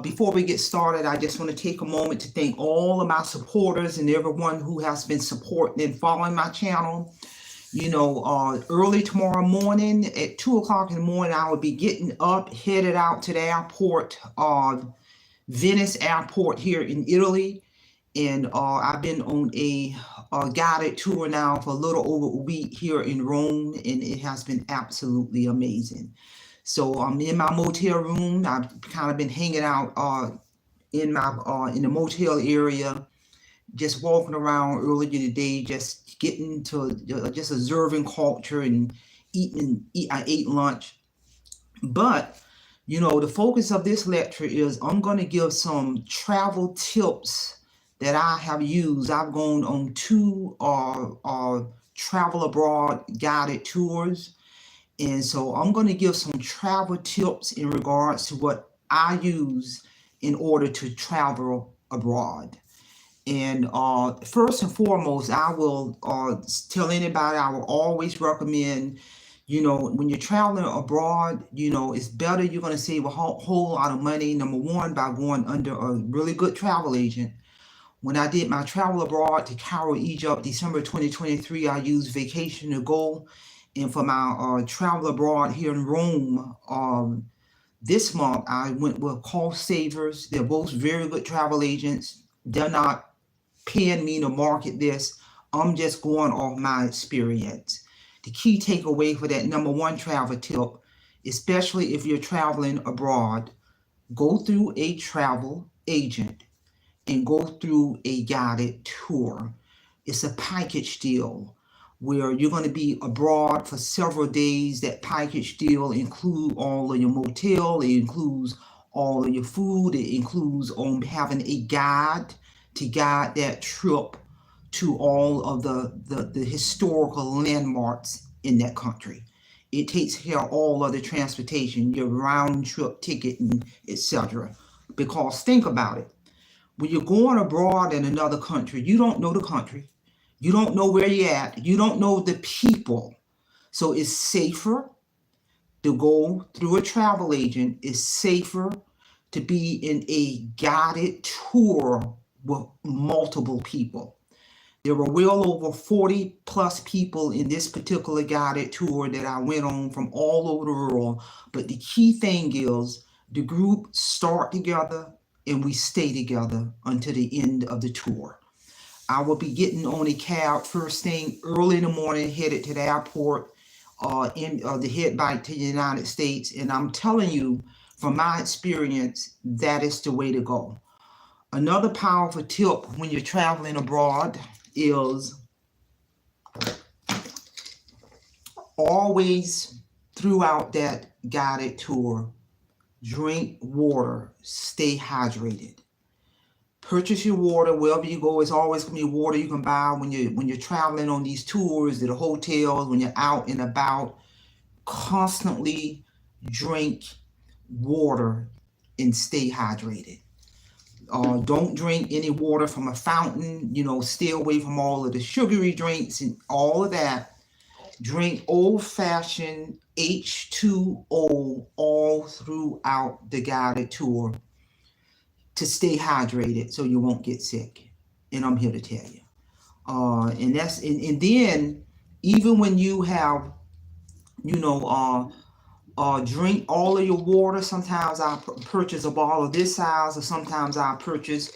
Before we get started, I just want to take a moment to thank all of my supporters and everyone who has been supporting and following my channel. Early tomorrow morning at 2 o'clock in the morning, I will be getting up, headed out to the airport, Venice Airport here in Italy. And I've been on a guided tour now for a little over a week here in Rome, and it has been absolutely amazing. So I'm in my motel room. I've kind of been hanging out in the motel area, just walking around earlier today, just getting to just observing culture and I ate lunch. But the focus of this lecture is I'm going to give some travel tips that I have used. I've gone on two travel abroad guided tours. And so I'm going to give some travel tips in regards to what I use in order to travel abroad. And first and foremost, I will tell anybody, I will always recommend, when you're traveling abroad, it's better, you're going to save a whole lot of money, number one, by going under a really good travel agent. When I did my travel abroad to Cairo, Egypt, December 2023, I used Vacation to Go. And for my travel abroad here in Rome, this month, I went with Cost Savers. They're both very good travel agents. They're not paying me to market this. I'm just going off my experience. The key takeaway for that number one travel tip, especially if you're traveling abroad, go through a travel agent and go through a guided tour. It's a package deal where you're going to be abroad for several days. That package deal includes all of your motel, it includes all of your food, it includes having a guide to guide that trip to all of the historical landmarks in that country. It takes care of all of the transportation, your round trip ticket, and etc. Because think about it. When you're going abroad in another country, you don't know the country. You don't know where you're at. You don't know the people. So it's safer to go through a travel agent. It's safer to be in a guided tour with multiple people. There were well over 40 plus people in this particular guided tour that I went on from all over the world. But the key thing is the group start together and we stay together until the end of the tour. I will be getting on a cab first thing early in the morning, headed to the airport, to head back to the United States. And I'm telling you, from my experience, that is the way to go. Another powerful tip when you're traveling abroad is always throughout that guided tour, drink water, stay hydrated. Purchase your water wherever you go. It's always going to be water you can buy when you're traveling on these tours to the hotels, when you're out and about. Constantly drink water and stay hydrated. Don't drink any water from a fountain. Stay away from all of the sugary drinks and all of that. Drink old-fashioned H2O all throughout the guided tour to stay hydrated so you won't get sick. And I'm here to tell you. And then even when you have, drink all of your water, sometimes I purchase a bottle of this size, or sometimes I purchase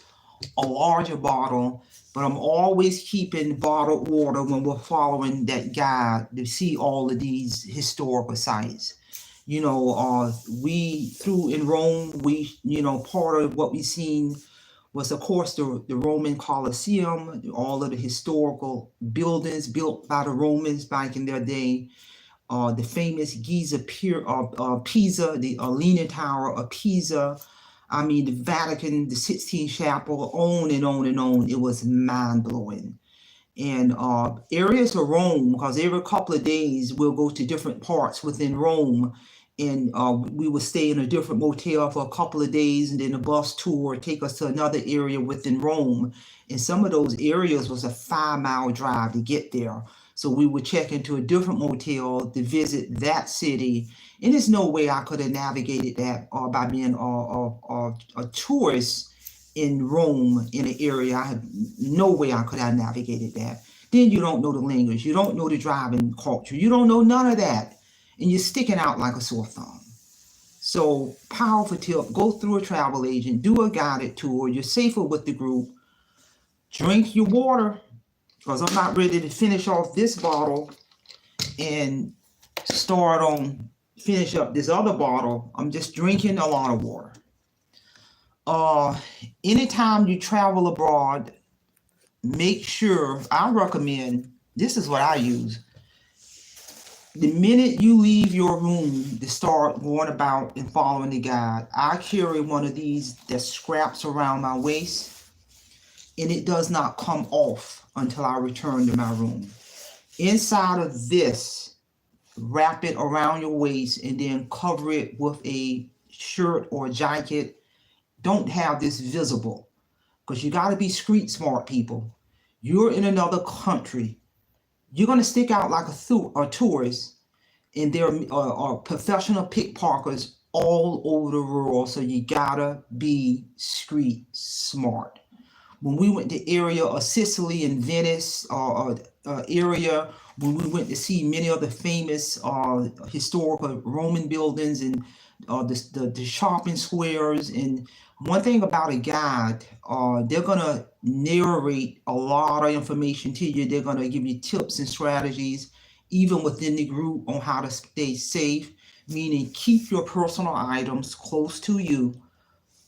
a larger bottle, but I'm always keeping bottled water when we're following that guide to see all of these historical sites. We through in Rome, part of what we seen was, of course, the Roman Colosseum, all of the historical buildings built by the Romans back in their day, the famous Pisa, the Leaning Tower of Pisa. I mean, the Vatican, the Sistine Chapel, on and on and on. It was mind-blowing. And areas of Rome, because every couple of days we'll go to different parts within Rome, and we would stay in a different motel for a couple of days, and then the bus tour would take us to another area within Rome. And some of those areas was a 5-mile drive to get there. So we would check into a different motel to visit that city. And there's no way I could have navigated that by being a tourist in Rome in an area. I had no way I could have navigated that. Then you don't know the language. You don't know the driving culture. You don't know none of that. And you're sticking out like a sore thumb. So powerful tip, go through a travel agent, do a guided tour. You're safer with the group. Drink your water, because I'm not ready to finish off this bottle and finish up this other bottle. I'm just drinking a lot of water. Anytime you travel abroad, make sure, I recommend, this is what I use. The minute you leave your room to start going about and following the guide, I carry one of these that straps around my waist, and it does not come off until I return to my room. Inside of this, wrap it around your waist and then cover it with a shirt or a jacket. Don't have this visible, because you got to be street smart, people. You're in another country. You're going to stick out like a tourist, and there are professional pickpockets all over the world, so you got to be street smart. When we went to area of Sicily and Venice, area, when we went to see many of the famous historical Roman buildings and the shopping squares, and one thing about a guide, they're going to narrate a lot of information to you. They're going to give you tips and strategies, even within the group, on how to stay safe, meaning keep your personal items close to you.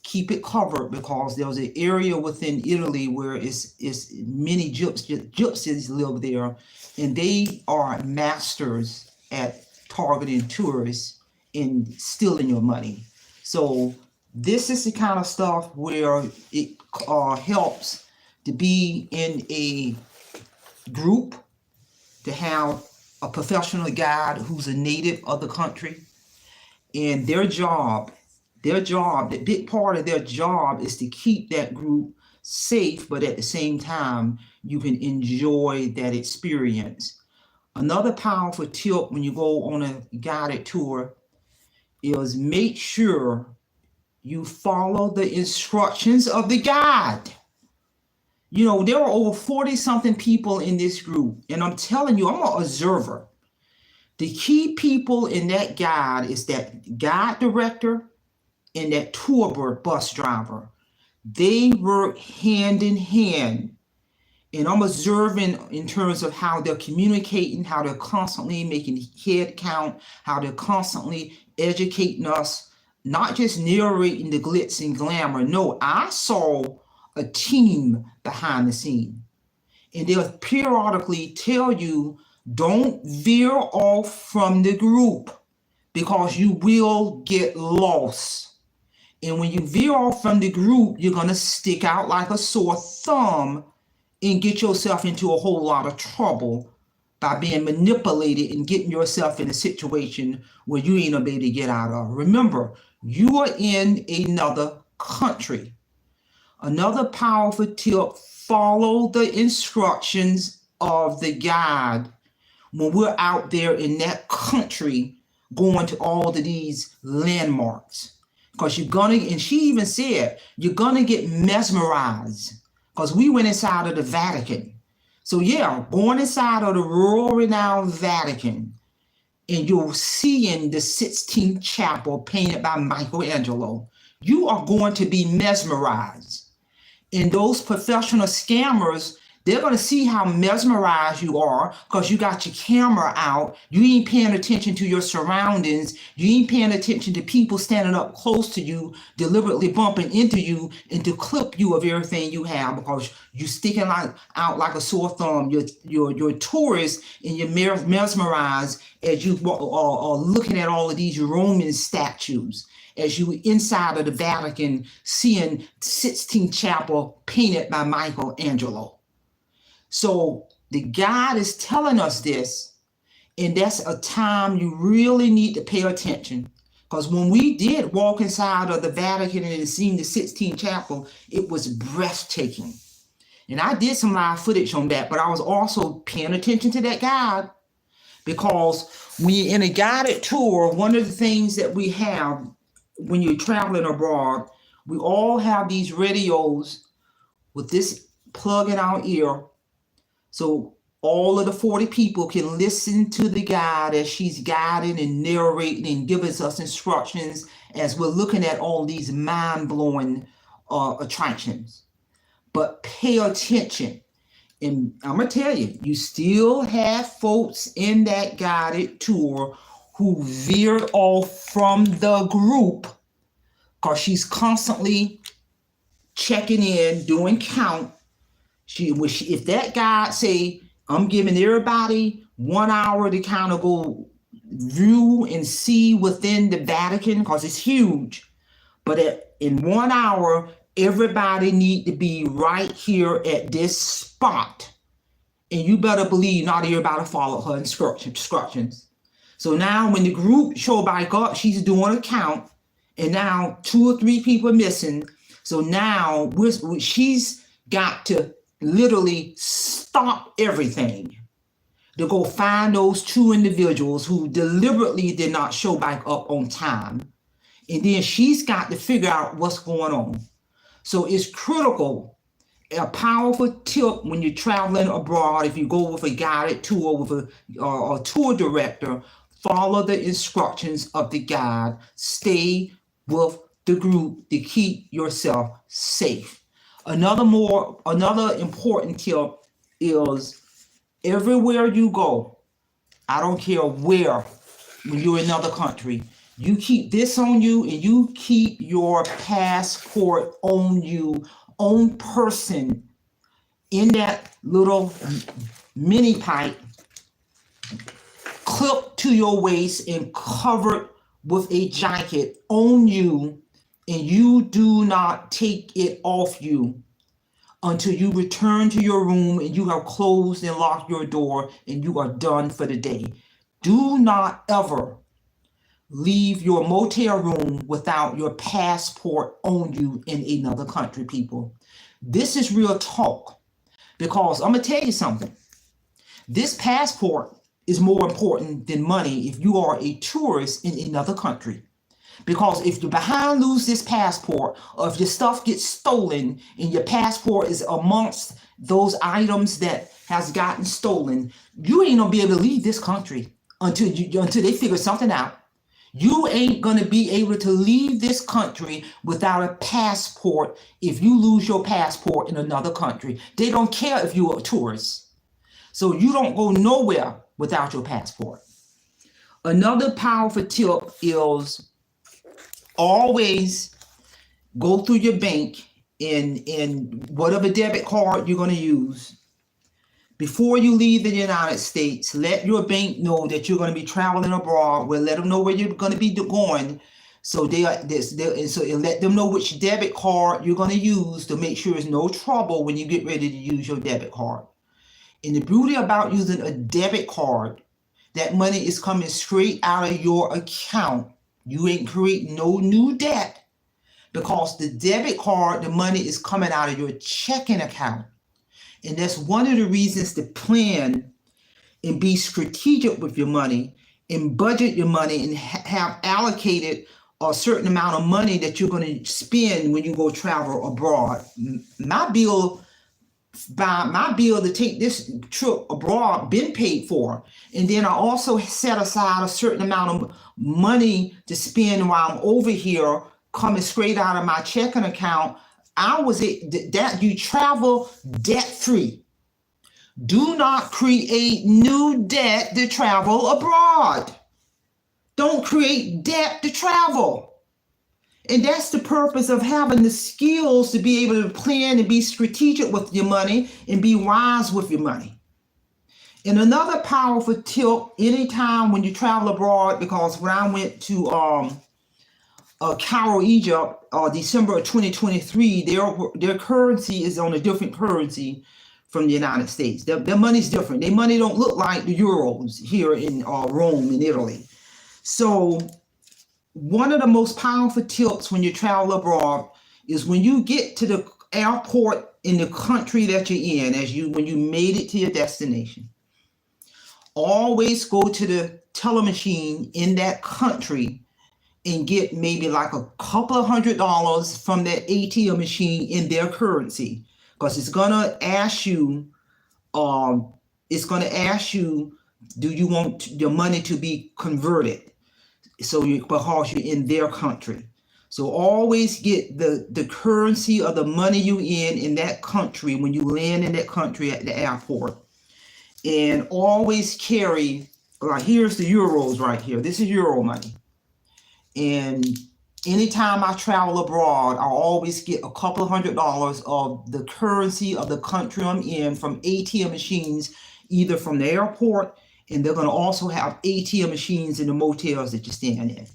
Keep it covered, because there's an area within Italy where it's many gypsies live there, and they are masters at targeting tourists and stealing your money. So this is the kind of stuff where it helps to be in a group, to have a professional guide who's a native of the country, and their job, the big part of their job is to keep that group safe, but at the same time, you can enjoy that experience. Another powerful tip when you go on a guided tour is make sure you follow the instructions of the guide. You know, there are over 40-something people in this group, and I'm telling you, I'm an observer. The key people in that guide is that guide director and that tour bus driver. They work hand in hand. And I'm observing in terms of how they're communicating, how they're constantly making head count, how they're constantly educating us, not just narrating the glitz and glamour. No, I saw a team behind the scene. And they'll periodically tell you, don't veer off from the group, because you will get lost. And when you veer off from the group, you're going to stick out like a sore thumb and get yourself into a whole lot of trouble by being manipulated and getting yourself in a situation where you ain't gonna be able to get out of. Remember, you are in another country. Another powerful tip, follow the instructions of the guide when we're out there in that country going to all of these landmarks. Because you're gonna, and she even said, you're gonna get mesmerized, because we went inside of the Vatican. So yeah, going inside of the world-renowned Vatican, and you're seeing the Sistine Chapel painted by Michelangelo, you are going to be mesmerized. And those professional scammers, they're going to see how mesmerized you are, because you got your camera out. You ain't paying attention to your surroundings. You ain't paying attention to people standing up close to you, deliberately bumping into you, and to clip you of everything you have, because you're sticking out like a sore thumb. You're a tourist, and you're mesmerized as you are looking at all of these Roman statues, as you inside of the Vatican seeing Sistine Chapel painted by Michelangelo. So the guide is telling us this, and that's a time you really need to pay attention. Because when we did walk inside of the Vatican and seen the Sistine Chapel, it was breathtaking. And I did some live footage on that, but I was also paying attention to that guide, because when you're in a guided tour, one of the things that we have when you're traveling abroad, we all have these radios with this plug in our ear. So all of the 40 people can listen to the guide as she's guiding and narrating and giving us instructions as we're looking at all these mind-blowing attractions. But pay attention. And I'm going to tell you, you still have folks in that guided tour who veered off from the group, because she's constantly checking in, doing count. If that guide say, I'm giving everybody 1 hour to kind of go view and see within the Vatican, because it's huge, but in 1 hour, everybody need to be right here at this spot. And you better believe not everybody follow her instructions. So now when the group show back up, she's doing a count, and now 2 or 3 people are missing. So now she's got to literally stop everything to go find those 2 individuals who deliberately did not show back up on time. And then she's got to figure out what's going on. So it's critical, a powerful tip when you're traveling abroad. If you go with a guided tour with a tour director, follow the instructions of the guide. Stay with the group to keep yourself safe. Another important tip is, everywhere you go, I don't care where, when you're in another country, you keep this on you, and you keep your passport on you, on person, in that little mini pipe, clipped to your waist and covered with a jacket on you, and you do not take it off you until you return to your room and you have closed and locked your door and you are done for the day. Do not ever leave your motel room without your passport on you in another country, people. This is real talk, because I'm going to tell you something. This passport is more important than money if you are a tourist in another country. Because if you're behind, lose this passport, or if your stuff gets stolen and your passport is amongst those items that has gotten stolen, you ain't gonna be able to leave this country until they figure something out. You ain't gonna be able to leave this country without a passport if you lose your passport in another country. They don't care if you're a tourist. So you don't go nowhere without your passport. Another powerful tip is, always go through your bank in whatever debit card you're going to use. Before you leave the United States, let your bank know that you're going to be traveling abroad. Well, let them know where you're going to be going. So let them know which debit card you're going to use to make sure there's no trouble when you get ready to use your debit card. And the beauty about using a debit card, that money is coming straight out of your account. You ain't creating no new debt, because the debit card, the money is coming out of your checking account. And that's one of the reasons to plan and be strategic with your money and budget your money and have allocated a certain amount of money that you're going to spend when you go travel abroad. My bill to take this trip abroad been paid for, and then I also set aside a certain amount of money to spend while I'm over here, coming straight out of my checking account. You travel debt free. Do not create new debt to travel abroad. Don't create debt to travel. And that's the purpose of having the skills to be able to plan and be strategic with your money and be wise with your money. And another powerful tip, anytime when you travel abroad, because when I went to Cairo, Egypt, December of 2023, their currency is on a different currency from the United States. Their money's different. Their money don't look like the euros here in Rome in Italy. So one of the most powerful tips when you travel abroad is, when you get to the airport in the country that you're in, when you made it to your destination, always go to the teller machine in that country and get maybe like a couple of $100 from that ATM machine in their currency, because it's gonna ask you, do you want your money to be converted? Because you're in their country. So always get the currency of the money you in that country when you land in that country at the airport. And always carry, like, here's the euros right here. This is euro money. And anytime I travel abroad, I always get a couple of $100 of the currency of the country I'm in from ATM machines, either from the airport, and they're going to also have ATM machines in the motels that you're staying in.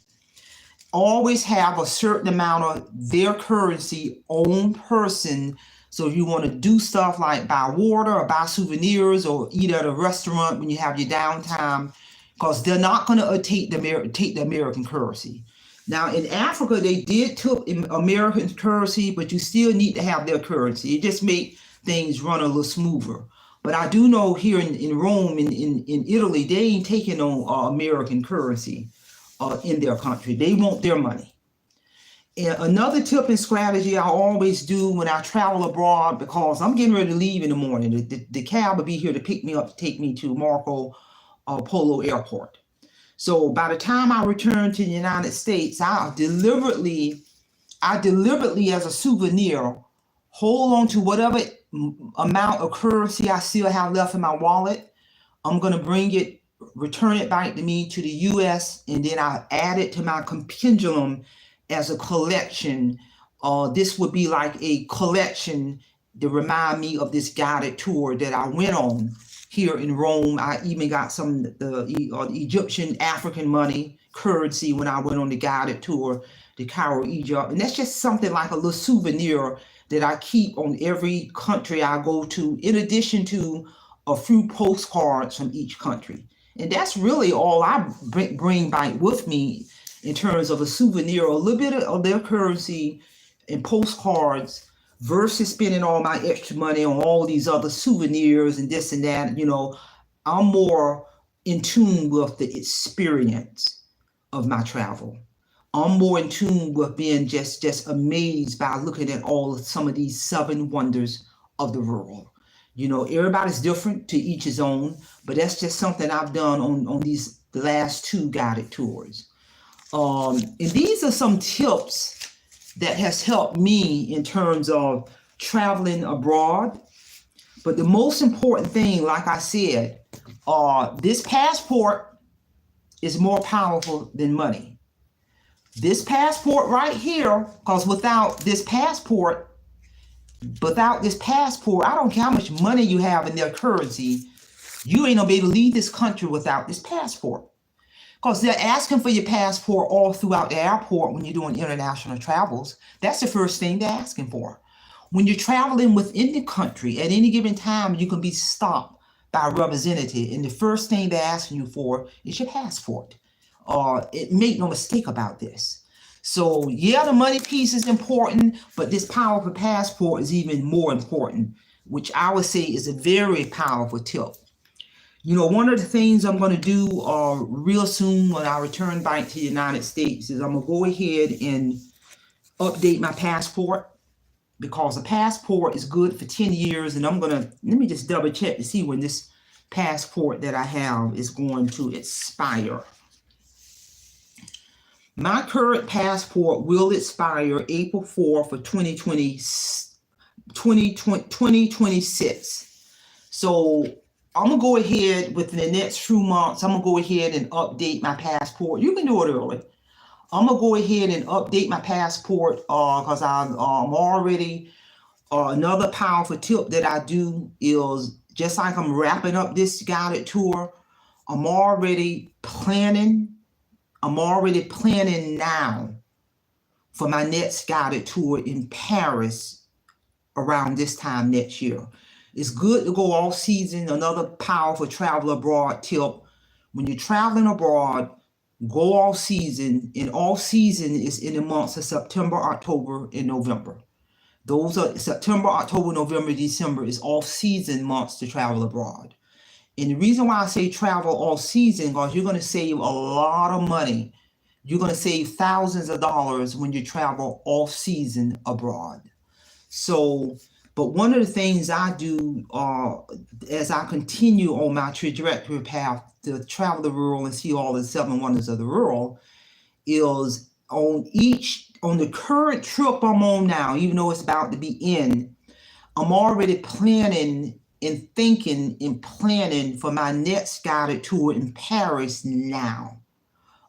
Always have a certain amount of their currency on person. So if you want to do stuff like buy water or buy souvenirs or eat at a restaurant when you have your downtime, because they're not going to take the American currency. Now in Africa, they did took American currency, but you still need to have their currency. It just make things run a little smoother. But I do know here in Rome, in Italy, they ain't taking on American currency in their country. They want their money. And another tip and strategy I always do when I travel abroad, because I'm getting ready to leave in the morning. The cab will be here to pick me up to take me to Marco Polo Airport. So by the time I return to the United States, I deliberately as a souvenir, hold on to whatever amount of currency I still have left in my wallet. I'm going to return it back to me to the US, and then I add it to my pendulum as a collection. This would be like a collection to remind me of this guided tour that I went on here in Rome. I even got some of the Egyptian African money currency when I went on the guided tour to Cairo, Egypt. And that's just something like a little souvenir that I keep on every country I go to, in addition to a few postcards from each country. And that's really all I bring back with me in terms of a souvenir, a little bit of their currency and postcards, versus spending all my extra money on all these other souvenirs and this and that. You know, I'm more in tune with the experience of my travel. I'm more in tune with being just amazed by looking at some of these 7 wonders of the world. You know, everybody's different, to each his own, but that's just something I've done on the last 2 guided tours. And these are some tips that has helped me in terms of traveling abroad. But the most important thing, like I said, this passport is more powerful than money. This passport right here, because without this passport, I don't care how much money you have in their currency, you ain't gonna be able to leave this country without this passport. Because they're asking for your passport all throughout the airport when you're doing international travels. That's the first thing they're asking for. When you're traveling within the country, at any given time, you can be stopped by a representative, and the first thing they're asking you for is your passport. Make no mistake about this. So yeah, the money piece is important, but this powerful passport is even more important, which I would say is a very powerful tip. You know, one of the things I'm going to do real soon when I return back to the United States is I'm going to go ahead and update my passport, because a passport is good for 10 years. And let me just double check to see when this passport that I have is going to expire. My current passport will expire April 4th for 2026. So I'm going to go ahead within the next few months. I'm going to go ahead and update my passport. You can do it early. I'm going to go ahead and update my passport because I'm already, another powerful tip that I do is, just like I'm wrapping up this guided tour, I'm already planning now for my next guided tour in Paris around this time next year. It's good to go all season. Another powerful travel abroad tip. When you're traveling abroad, go all season. And all season is in the months of September, October, and November. Those are September, October, November, December is off-season months to travel abroad. And the reason why I say travel all season, because you're going to save a lot of money. You're going to save thousands of dollars when you travel off season abroad. So, but one of the things I do as I continue on my trajectory path to travel the world and see all the 7 wonders of the world is on the current trip I'm on now, even though it's about to be in, I'm already planning and thinking and planning for my next guided tour in Paris now.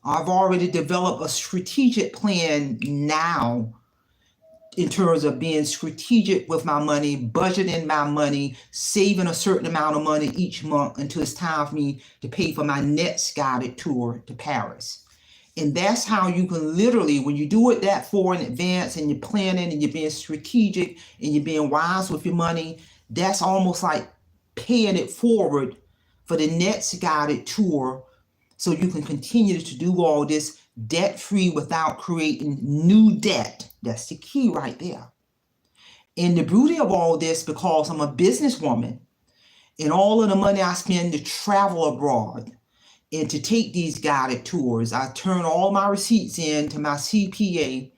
I've already developed a strategic plan now in terms of being strategic with my money, budgeting my money, saving a certain amount of money each month until it's time for me to pay for my next guided tour to Paris. And that's how you can literally, when you do it that far in advance and you're planning and you're being strategic and you're being wise with your money, that's almost like paying it forward for the next guided tour so you can continue to do all this debt-free without creating new debt. That's the key right there. And the beauty of all this, because I'm a businesswoman and all of the money I spend to travel abroad and to take these guided tours, I turn all my receipts in to my CPA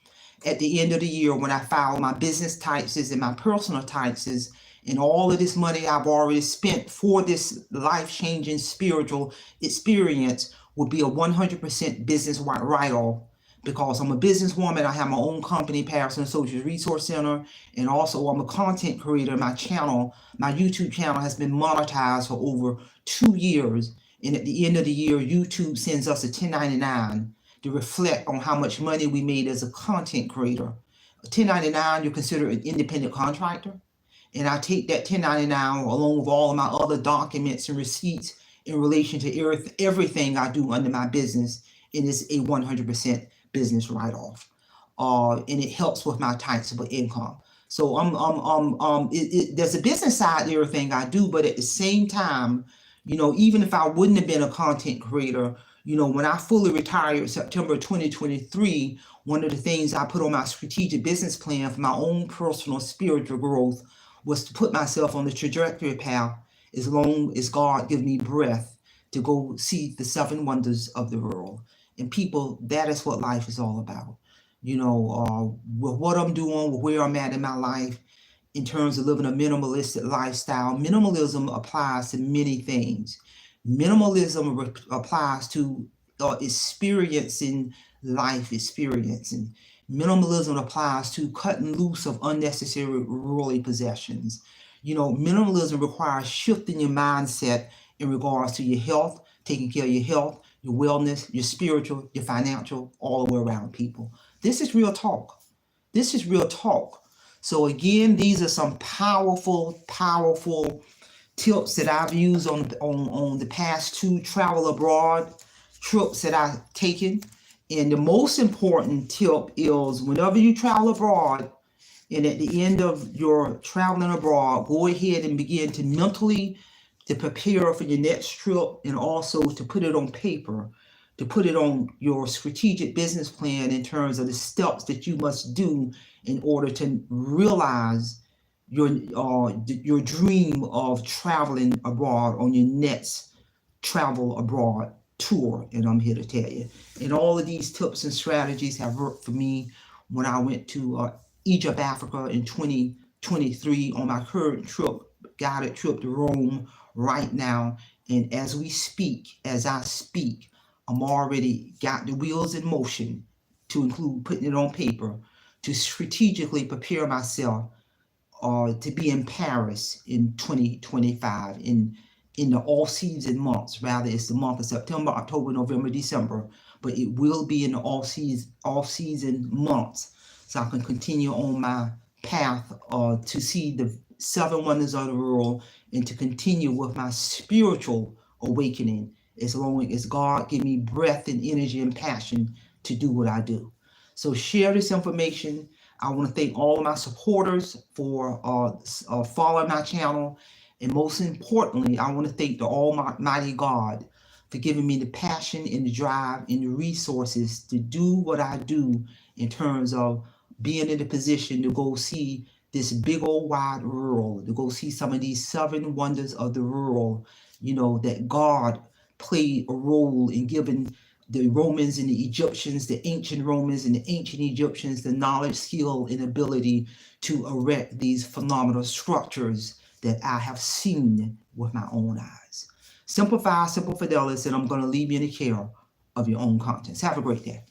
at the end of the year when I file my business taxes and my personal taxes, and all of this money I've already spent for this life-changing spiritual experience will be a 100% business write-off, because I'm a businesswoman. I have my own company, Paris and Associates Resource Center, and also I'm a content creator. My channel, my YouTube channel has been monetized for over 2 years. And at the end of the year, YouTube sends us a 1099 to reflect on how much money we made as a content creator. A 1099, you're considered an independent contractor. And I take that 1099 along with all of my other documents and receipts in relation to everything I do under my business, and it's a 100% business write-off. And it helps with my taxable income. So there's a business side to everything I do, but at the same time, you know, even if I wouldn't have been a content creator, you know, when I fully retired September 2023, one of the things I put on my strategic business plan for my own personal spiritual growth was to put myself on the trajectory path as long as God gives me breath to go see the 7 wonders of the world. And people, that is what life is all about. You know, with what I'm doing, with where I'm at in my life, in terms of living a minimalistic lifestyle, minimalism applies to many things. Minimalism applies to experiencing life experience, and minimalism applies to cutting loose of unnecessary worldly possessions. You know, minimalism requires shifting your mindset in regards to your health, taking care of your health, your wellness, your spiritual, your financial, all the way around, people. This is real talk. This is real talk. So again, these are some powerful, powerful tips that I've used on the past 2 travel abroad trips that I've taken. And the most important tip is whenever you travel abroad, and at the end of your traveling abroad, go ahead and begin to mentally to prepare for your next trip, and also to put it on paper, to put it on your strategic business plan in terms of the steps that you must do in order to realize your dream of traveling abroad on your next travel abroad tour. And I'm here to tell you, and all of these tips and strategies have worked for me when I went to Egypt, Africa in 2023 on my current trip, guided trip to Rome right now. And as we speak, as I speak, I'm already got the wheels in motion, to include putting it on paper, to strategically prepare myself to be in Paris in 2025 in the all-season months. Rather, it's the month of September, October, November, December, but it will be in the off-season months, so I can continue on my path to see the 7 wonders of the world and to continue with my spiritual awakening, as long as God give me breath and energy and passion to do what I do. So share this information. I want to thank all of my supporters for following my channel. And most importantly, I want to thank the Almighty God for giving me the passion and the drive and the resources to do what I do in terms of being in the position to go see this big old wide world, to go see some of these 7 wonders of the world, that God played a role in giving the Romans and the Egyptians, the ancient Romans and the ancient Egyptians, the knowledge, skill, and ability to erect these phenomenal structures that I have seen with my own eyes. Simple Fidelis, and I'm going to leave you in the care of your own conscience. Have a great day.